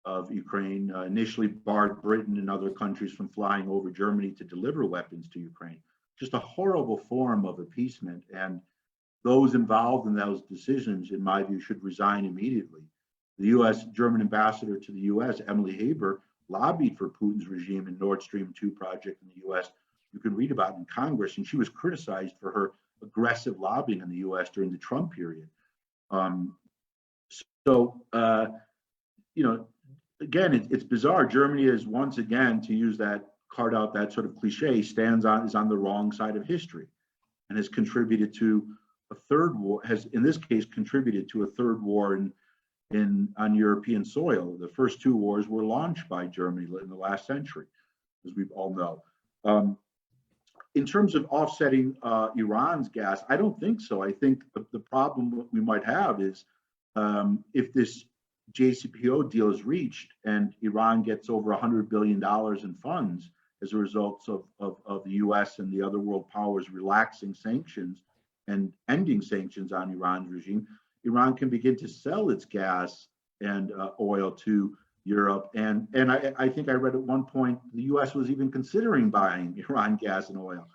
of Ukraine initially barred Britain and other countries from flying over Germany to deliver weapons to Ukraine. Just a horrible form of appeasement, and those involved in those decisions, in my view, should resign immediately. The German ambassador to the U.S., Emily Haber, lobbied for Putin's regime and Nord Stream 2 project in the U.S. you can read about in Congress, and she was criticized for her aggressive lobbying in the U.S. during the Trump period. Again, it's bizarre. Germany is once again, to use that card out, that sort of cliche, is on the wrong side of history, and has contributed to a third war. Has in this case contributed to a third war on European soil. The first two wars were launched by Germany in the last century, as we all know. In terms of offsetting Iran's gas, I don't think so. I think the problem we might have is if this JCPOA deal is reached and Iran gets over $100 billion in funds as a result of the US and the other world powers relaxing sanctions and ending sanctions on Iran's regime, Iran can begin to sell its gas and oil to Europe. And I think I read at one point the US was even considering buying Iran gas and oil.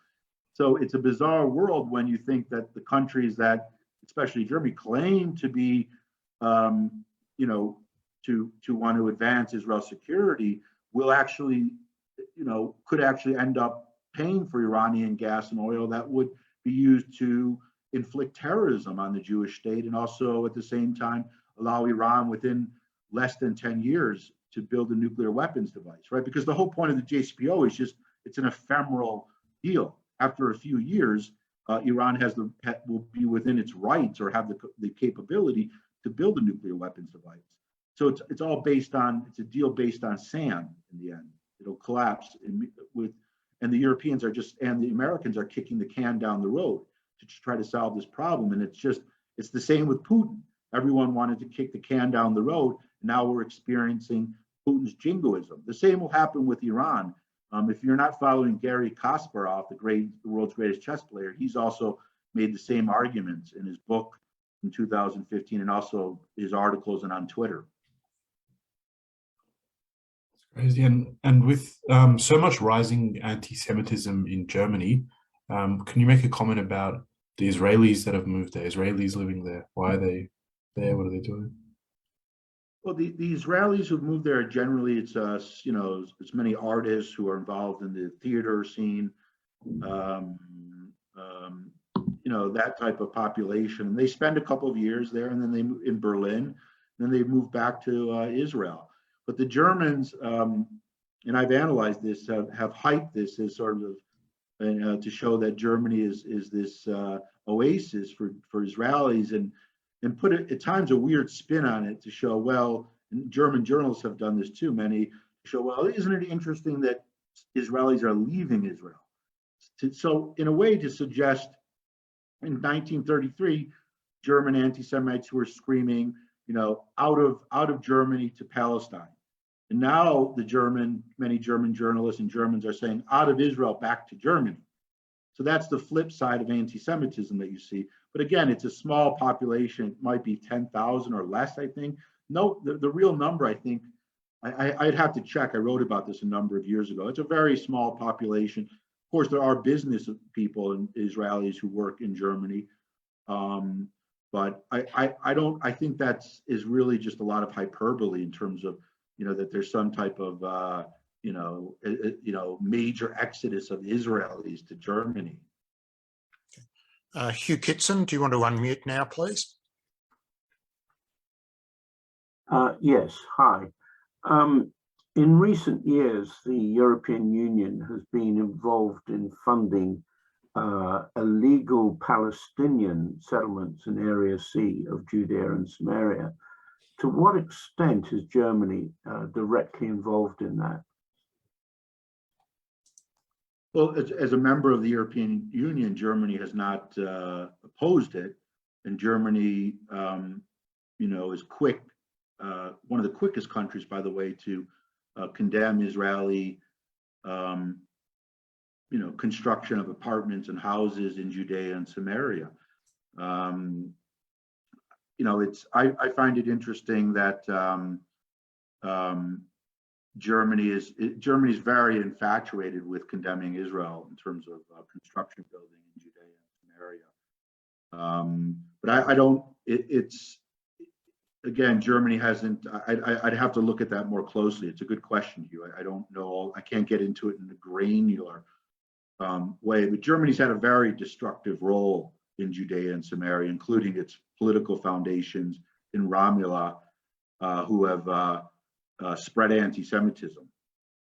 So it's a bizarre world when you think that the countries that, especially Germany, claim to be to want to advance Israel's security will actually, could actually end up paying for Iranian gas and oil that would be used to inflict terrorism on the Jewish state, and also at the same time allow Iran within less than 10 years to build a nuclear weapons device, right? Because the whole point of the JCPOA is just, it's an ephemeral deal. After a few years, Iran will be within its rights or have the capability to build a nuclear weapons device. So it's all based on, it's a deal based on sand in the end. It'll collapse and the Europeans and the Americans are kicking the can down the road to try to solve this problem. And it's the same with Putin. Everyone wanted to kick the can down the road. Now we're experiencing Putin's jingoism. The same will happen with Iran. If you're not following Garry Kasparov, the world's greatest chess player, he's also made the same arguments in his book in 2015 and also his articles and on Twitter. Crazy. And with so much rising anti-Semitism in Germany, can you make a comment about the Israelis that have moved there? Israelis living there, why are they there? What are they doing? Well, the Israelis who've moved there, generally it's it's many artists who are involved in the theater scene, that type of population. They spend a couple of years there, and then they move in Berlin, and then they move back to Israel. But the Germans, and I've analyzed this, have hyped this as sort of to show that Germany is this oasis for Israelis, and put it at times a weird spin on it to show, well, and German journalists have done this too, many show, well, isn't it interesting that Israelis are leaving Israel? So in a way to suggest in 1933, German anti-Semites were screaming, out of Germany to Palestine. And now many German journalists and Germans are saying out of Israel back to Germany. So that's the flip side of anti-Semitism that you see. But again, it's a small population. It might be 10,000 or less, I think. No, the real number, I think, I'd have to check. I wrote about this a number of years ago. It's a very small population. Of course, there are business people and Israelis who work in Germany. But I think is really just a lot of hyperbole in terms of, that there's some type of, major exodus of Israelis to Germany. Hugh Kitson, do you want to unmute now, please? Yes, hi. In recent years, the European Union has been involved in funding illegal Palestinian settlements in Area C of Judea and Samaria. To what extent is Germany directly involved in that? Well, as a member of the European Union, Germany has not opposed it, and Germany, is quick. One of the quickest countries, by the way, to condemn Israeli, construction of apartments and houses in Judea and Samaria. I find it interesting that Germany's very infatuated with condemning Israel in terms of construction building in Judea and Samaria. But I don't. Again, Germany hasn't. I'd have to look at that more closely. It's a good question, Hugh. I don't know. I can't get into it in the granular way. But Germany's had a very destructive role in Judea and Samaria, including its political foundations in Ramallah, who have spread anti-Semitism.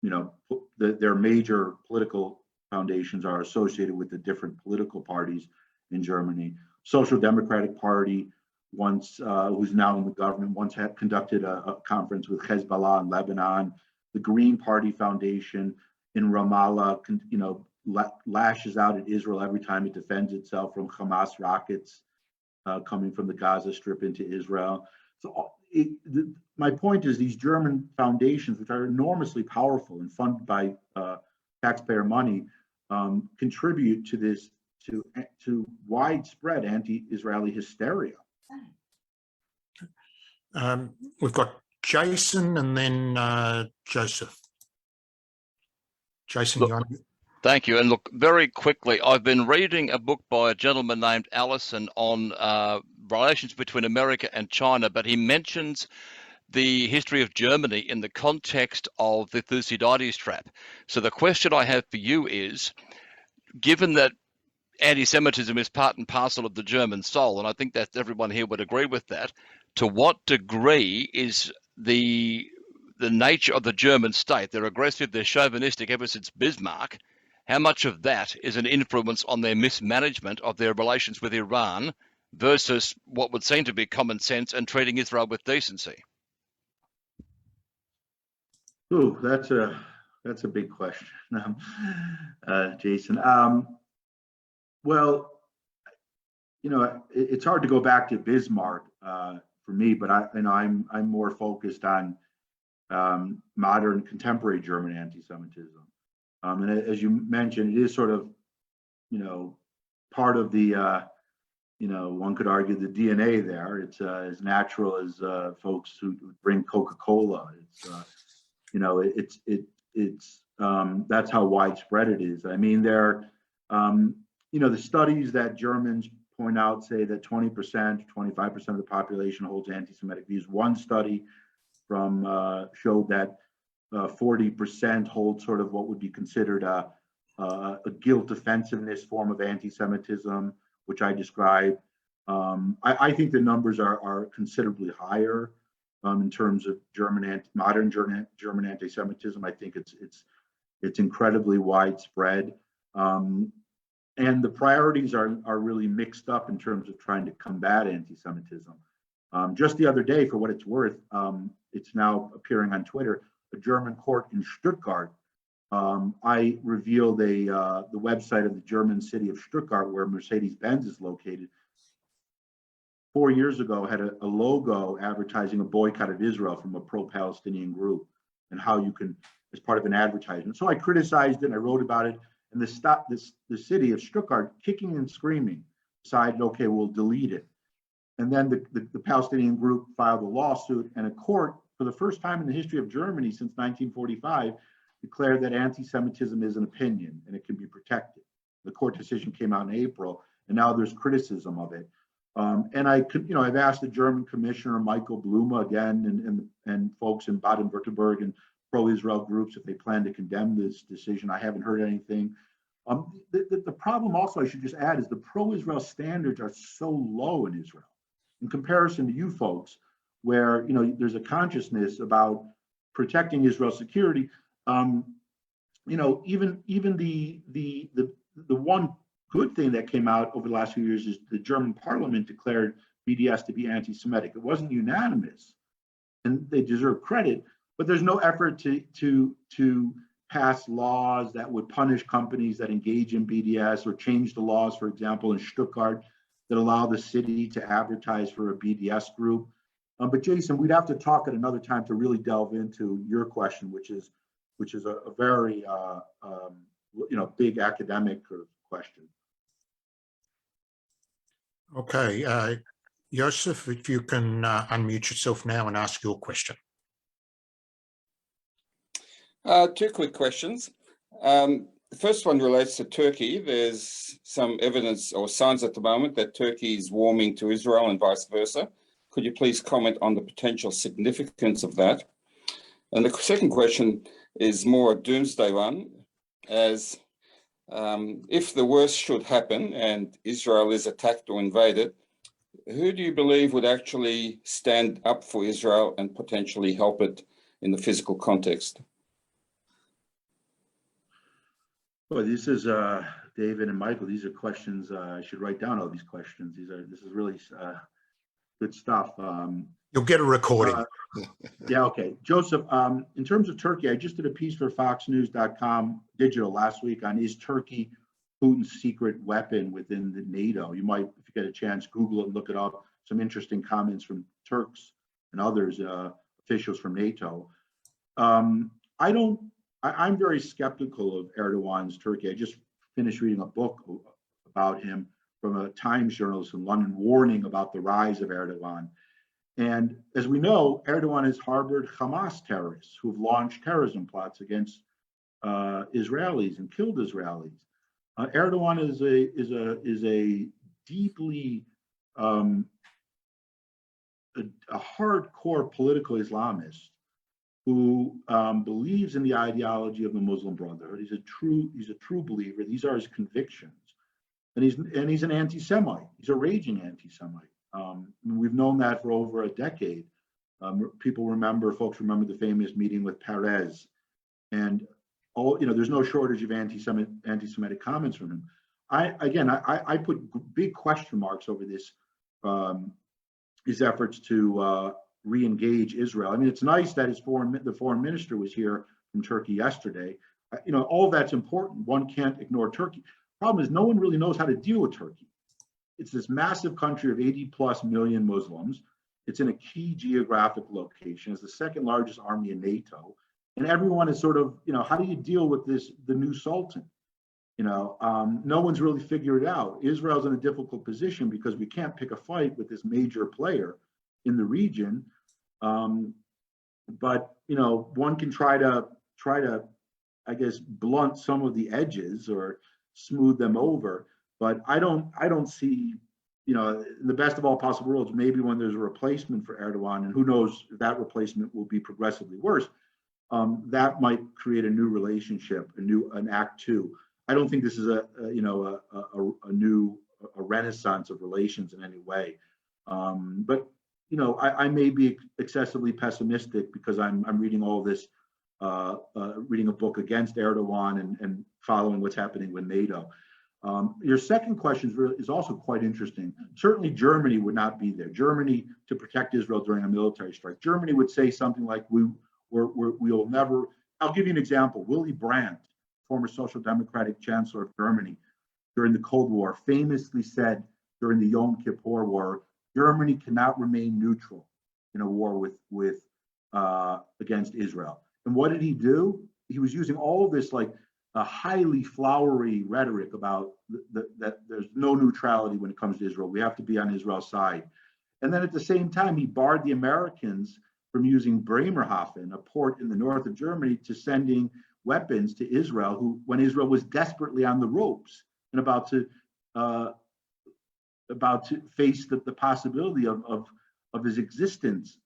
You know, their major political foundations are associated with the different political parties in Germany. Social Democratic Party, once who's now in the government, once had conducted a conference with Hezbollah in Lebanon. The Green Party Foundation in Ramallah, you know, lashes out at Israel every time it defends itself from Hamas rockets coming from the Gaza Strip into Israel. So my point is, these German foundations, which are enormously powerful and funded by taxpayer money, contribute to this, to widespread anti-Israeli hysteria. We've got Jason and then Joseph. Jason, Look, thank you. And look, very quickly, I've been reading a book by a gentleman named Allison on relations between America and China, but he mentions the history of Germany in the context of the Thucydides trap. So the question I have for you is, given that anti-Semitism is part and parcel of the German soul, and I think that everyone here would agree with that, to what degree is the nature of the German state, they're aggressive, they're chauvinistic ever since Bismarck, how much of that is an influence on their mismanagement of their relations with Iran versus what would seem to be common sense and treating Israel with decency? Ooh, that's a big question, Jason. Well, you know, it's hard to go back to Bismarck for me, but I'm more focused on modern contemporary German anti-Semitism. And as you mentioned, it is sort of, you know, part of the, you know, one could argue the DNA there. It's as natural as folks who bring Coca-Cola. It's, you know, it's that's how widespread it is. I mean, you know, the studies that Germans point out say that 20%, 25% of the population holds anti-Semitic views. One study from showed that 40% hold sort of what would be considered a guilt defensiveness form of anti-Semitism, which I describe. I think the numbers are considerably higher in terms of modern German anti-Semitism. I think it's incredibly widespread. And the priorities are really mixed up in terms of trying to combat anti-Semitism. Just the other day, for what it's worth, it's now appearing on Twitter, a German court in Stuttgart. I revealed the website of the German city of Stuttgart, where Mercedes-Benz is located. 4 years ago, had a logo advertising a boycott of Israel from a pro-Palestinian group, and how you can, as part of an advertisement. So I criticized it, and I wrote about it, and the city of Stuttgart, kicking and screaming, decided, okay, we'll delete it. And then the Palestinian group filed a lawsuit, and a court, for the first time in the history of Germany since 1945, declared that anti-Semitism is an opinion and it can be protected. The court decision came out in April, and now there's criticism of it. And I've asked the German commissioner, Michael Blume, again, and folks in Baden-Württemberg and pro-Israel groups, if they plan to condemn this decision. I haven't heard anything. The problem also, I should just add, is the pro-Israel standards are so low in Israel in comparison to you folks, where, you know, there's a consciousness about protecting Israel's security. You know, even the one good thing that came out over the last few years is the German parliament declared BDS to be anti-Semitic. It wasn't unanimous, and they deserve credit, but there's no effort to pass laws that would punish companies that engage in BDS, or change the laws, for example, in Stuttgart, that allow the city to advertise for a BDS group. But Jason, we'd have to talk at another time to really delve into your question, which is a very you know, big academic question. Okay, Joseph, if you can unmute yourself now and ask your question. Two quick questions. The first one relates to Turkey. There's some evidence or signs at the moment that Turkey is warming to Israel and vice versa. Could you please comment on the potential significance of that? And the second question is more a doomsday one, as If the worst should happen and Israel is attacked or invaded, who do you believe would actually stand up for Israel and potentially help it in the physical context? Well, this is David and Michael. These are questions I should write down. All these questions. This is really good stuff. You'll get a recording. Yeah, okay. Joseph, in terms of Turkey, I just did a piece for FoxNews.com digital last week on, is Turkey Putin's secret weapon within the NATO? You might, if you get a chance, Google it and look it up. Some interesting comments from Turks and others, officials from NATO. I'm very skeptical of Erdogan's Turkey. I just finished reading a book about him from a Times journalist in London, warning about the rise of Erdogan. And as we know, Erdogan has harbored Hamas terrorists who've launched terrorism plots against Israelis and killed Israelis. Erdogan is a deeply a hardcore political Islamist who believes in the ideology of the Muslim Brotherhood. He's a true believer. These are his convictions, and he's an anti-Semite. He's a raging anti-Semite. We've known that for over a decade. Folks remember the famous meeting with Perez, and there's no shortage of anti-Semitic comments from him. I put big question marks over this, his efforts to re-engage Israel. I mean, it's nice that the foreign minister was here from Turkey yesterday. All that's important. One can't ignore Turkey. Problem is, no one really knows how to deal with Turkey. It's this massive country of 80+ million Muslims. It's in a key geographic location. It's the second largest army in NATO. And everyone is sort of, how do you deal with the new sultan? No one's really figured it out. Israel's in a difficult position because we can't pick a fight with this major player in the region. But one can try to, I guess, blunt some of the edges or smooth them over. But I don't see, in the best of all possible worlds, maybe when there's a replacement for Erdogan, and who knows if that replacement will be progressively worse, that might create a new relationship, an act two. I don't think this is a renaissance of relations in any way. But I may be excessively pessimistic because I'm reading all this, reading a book against Erdogan and following what's happening with NATO. Your second question is also quite interesting. Certainly Germany would not be there. Germany, to protect Israel during a military strike. Germany would say something like, we'll never, I'll give you an example. Willy Brandt, former Social Democratic Chancellor of Germany during the Cold War, famously said during the Yom Kippur War, Germany cannot remain neutral in a war against Israel. And what did he do? He was using all of this a highly flowery rhetoric about that there's no neutrality when it comes to Israel. We have to be on Israel's side. And then at the same time, he barred the Americans from using Bremerhaven, a port in the north of Germany, to sending weapons to Israel, when Israel was desperately on the ropes and about to face the possibility of his existence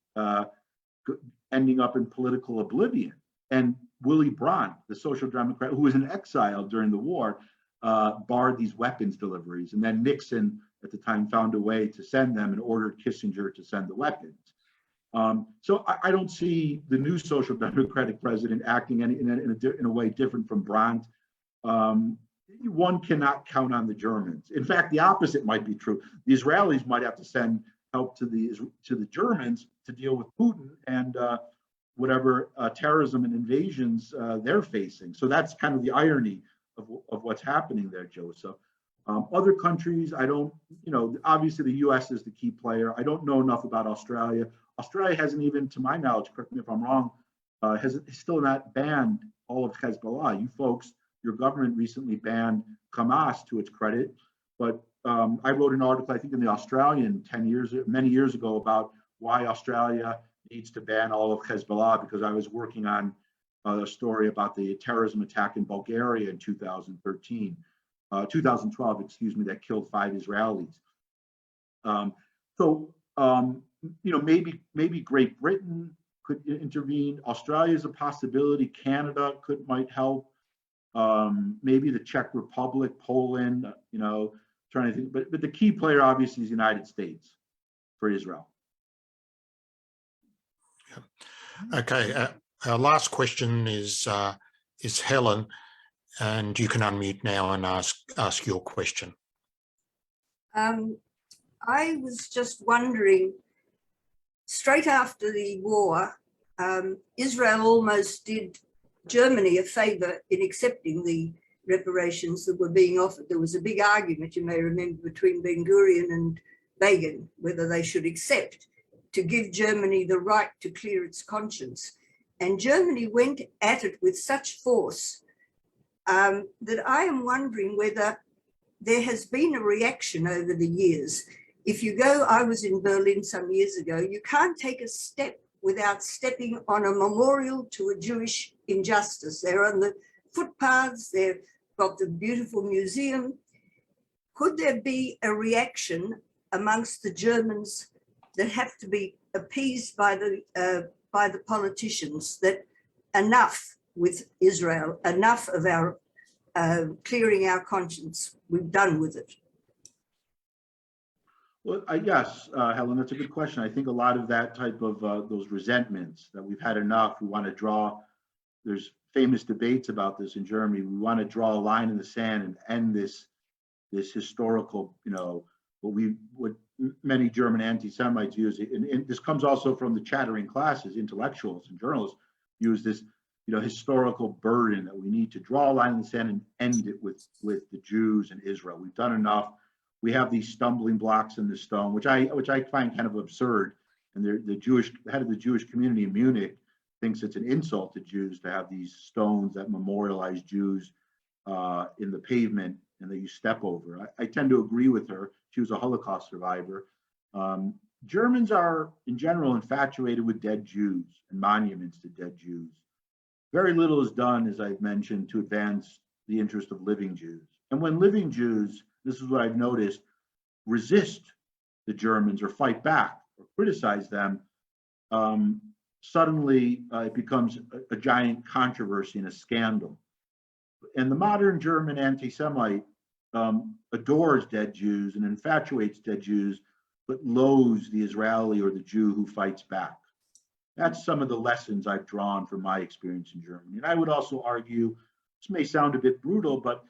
ending up in political oblivion. And Willy Brandt, the Social Democrat, who was in exile during the war, barred these weapons deliveries. And then Nixon, at the time, found a way to send them and ordered Kissinger to send the weapons. So I don't see the new Social Democratic president acting in a way different from Brandt. One cannot count on the Germans. In fact, the opposite might be true. The Israelis might have to send help to the Germans to deal with Putin and whatever terrorism and invasions they're facing. So that's kind of the irony of what's happening there, Joseph. Other countries, I don't, obviously the US is the key player. I don't know enough about Australia. Australia hasn't even, to my knowledge, correct me if I'm wrong, has still not banned all of Hezbollah. You folks, your government recently banned Hamas, to its credit. But I wrote an article, I think in the Australian many years ago, about why Australia needs to ban all of Hezbollah, because I was working on a story about the terrorism attack in Bulgaria in 2012, that killed 5 Israelis. Maybe Great Britain could intervene. Australia is a possibility. Canada might help. maybe the Czech Republic, Poland, trying to think, but the key player obviously is the United States for Israel. Okay, our last question is Helen, and you can unmute now and ask your question. I was just wondering, straight after the war, Israel almost did Germany a favor in accepting the reparations that were being offered. There was a big argument, you may remember, between Ben Gurion and Begin, whether they should accept to give Germany the right to clear its conscience. And Germany went at it with such force that I am wondering whether there has been a reaction over the years. If you go, I was in Berlin some years ago, you can't take a step without stepping on a memorial to a Jewish injustice. They're on the footpaths, they've got the beautiful museum. Could there be a reaction amongst the Germans that have to be appeased by the politicians, that enough with Israel, enough of our clearing our conscience, we've done with it? Well, yes, Helen, that's a good question. I think a lot of that type of those resentments that we've had enough, we want to draw, there's famous debates about this in Germany. We want to draw a line in the sand and end this historical, what many German anti-Semites use, and this comes also from the chattering classes, intellectuals and journalists use this, historical burden that we need to draw a line in the sand and end it with the Jews and Israel. We've done enough. We have these stumbling blocks in the stone, which I find kind of absurd. And the head of the Jewish community in Munich thinks it's an insult to Jews to have these stones that memorialize Jews in the pavement and that you step over. I tend to agree with her. She was a Holocaust survivor. Germans are, in general, infatuated with dead Jews and monuments to dead Jews. Very little is done, as I've mentioned, to advance the interest of living Jews. And when living Jews, this is what I've noticed, resist the Germans or fight back or criticize them, suddenly it becomes a giant controversy and a scandal. And the modern German anti-Semite adores dead Jews and infatuates dead Jews, but loathes the Israeli or the Jew who fights back. That's some of the lessons I've drawn from my experience in Germany. And I would also argue, this may sound a bit brutal, but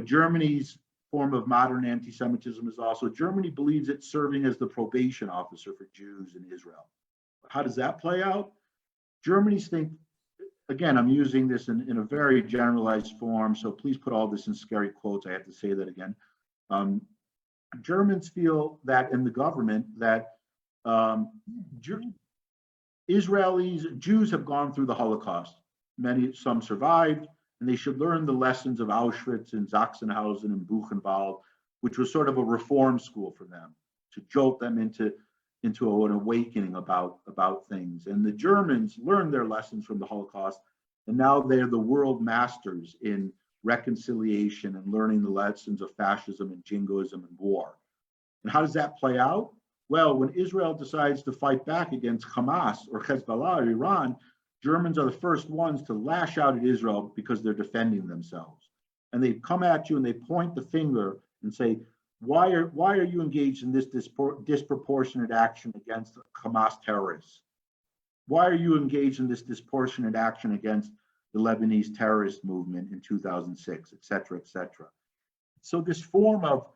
Germany's form of modern anti-Semitism is also, Germany believes it's serving as the probation officer for Jews in Israel. How does that play out? Germans think, again, I'm using this in a very generalized form, so please put all this in scary quotes. I have to say that again. Germans feel that in the government that Jews have gone through the Holocaust. Some survived, and they should learn the lessons of Auschwitz and Sachsenhausen and Buchenwald, which was sort of a reform school for them, to jolt them into an awakening about things. And the Germans learned their lessons from the Holocaust, and now they're the world masters in reconciliation and learning the lessons of fascism and jingoism and war. And how does that play out? Well, when Israel decides to fight back against Hamas or Hezbollah or Iran, Germans are the first ones to lash out at Israel because they're defending themselves. And they come at you and they point the finger and say, why are you engaged in this disproportionate action against Hamas terrorists? Why are you engaged in this disproportionate action against the Lebanese terrorist movement in 2006, et cetera, et cetera? So this form of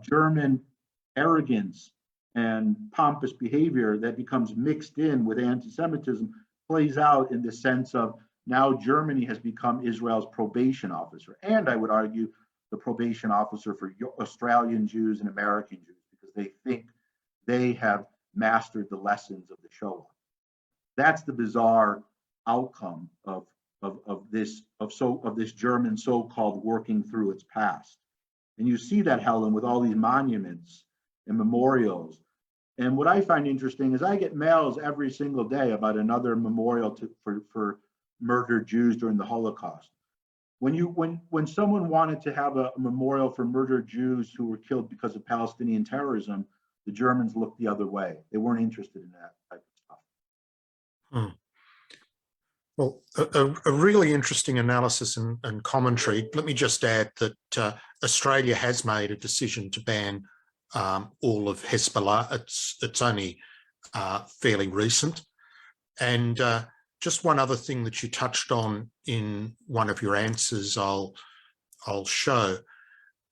German arrogance and pompous behavior that becomes mixed in with anti-Semitism plays out in the sense of now Germany has become Israel's probation officer. And I would argue the probation officer for Australian Jews and American Jews, because they think they have mastered the lessons of the Shoah. That's the bizarre outcome of this German so-called working through its past. And you see that, Helen, with all these monuments and memorials. And what I find interesting is I get mails every single day about another memorial for murdered Jews during the Holocaust. When someone wanted to have a memorial for murdered Jews who were killed because of Palestinian terrorism, the Germans looked the other way. They weren't interested in that type of stuff. Well, a really interesting analysis and commentary. Let me just add that Australia has made a decision to ban all of Hezbollah. It's only fairly recent. And just one other thing that you touched on in one of your answers, I'll show.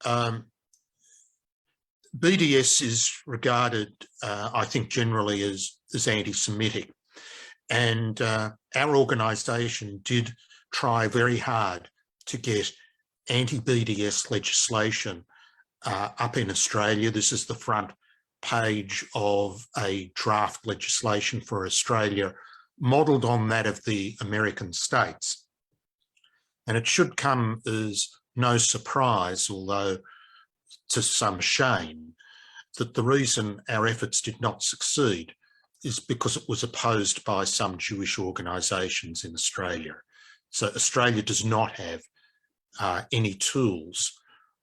BDS is regarded, I think, generally as anti-Semitic. And our organisation did try very hard to get anti-BDS legislation up in Australia. This is the front page of a draft legislation for Australia, modelled on that of the American states. And it should come as no surprise, although to some shame, that the reason our efforts did not succeed is because it was opposed by some Jewish organisations in Australia. So Australia does not have any tools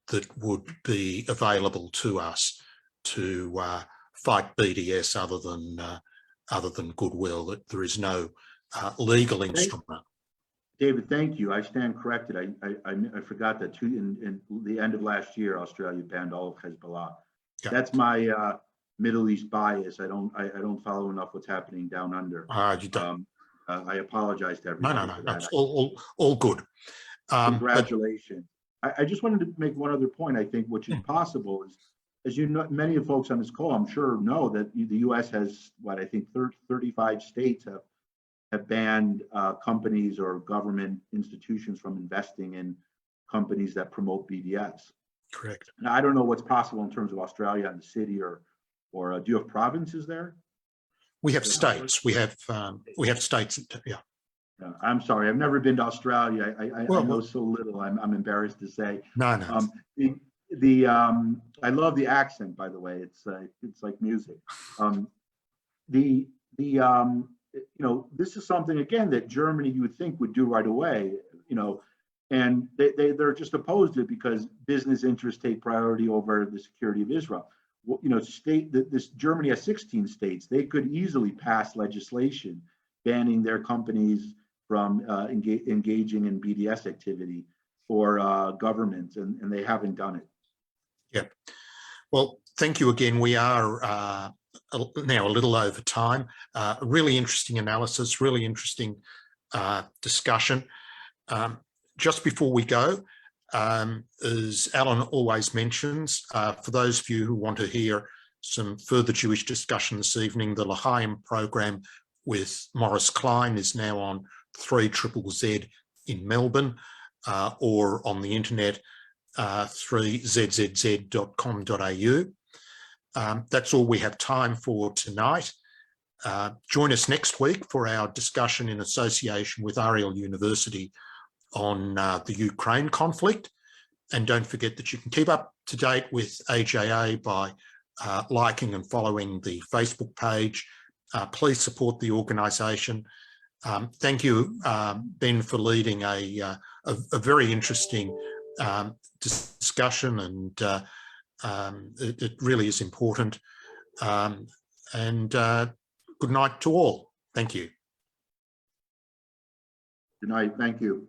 that would be available to us to fight BDS other than goodwill. That there is no legal instrument. David, thank you. I stand corrected. I forgot that in the end of last year, Australia banned all of Hezbollah. Yeah. That's my Middle East bias. I don't follow enough what's happening down under. You don't. I apologize to everybody. No. It's all good. Congratulations. I just wanted to make one other point. I think which is possible is, as you know, many of folks on this call, I'm sure, know that the U.S. has what I think 35 states have banned companies or government institutions from investing in companies that promote BDS. Correct. Now, I don't know what's possible in terms of Australia and the city, or do you have provinces there? We have states. We have states. Yeah. I'm sorry, I've never been to Australia. I know so little. I'm embarrassed to say. No. I love the accent, by the way. It's like music. This is something again that Germany you would think would do right away. And they're just opposed to it because business interests take priority over the security of Israel. Germany has 16 states. They could easily pass legislation banning their companies from engaging in BDS activity or governments, and they haven't done it. Yeah. Well, thank you again. We are now a little over time. Really interesting analysis, really interesting discussion. Just before we go, as Alan always mentions, for those of you who want to hear some further Jewish discussion this evening, the L'Chaim program with Morris Klein is now on 3ZZZ in Melbourne, or on the internet, 3zzz.com.au. That's all we have time for tonight. Join us next week for our discussion in association with Ariel University on the Ukraine conflict. And don't forget that you can keep up to date with AJA by liking and following the Facebook page. Please support the organisation. Thank you, Ben, for leading a very interesting discussion, and it really is important. And good night to all. Thank you. Good night. Thank you.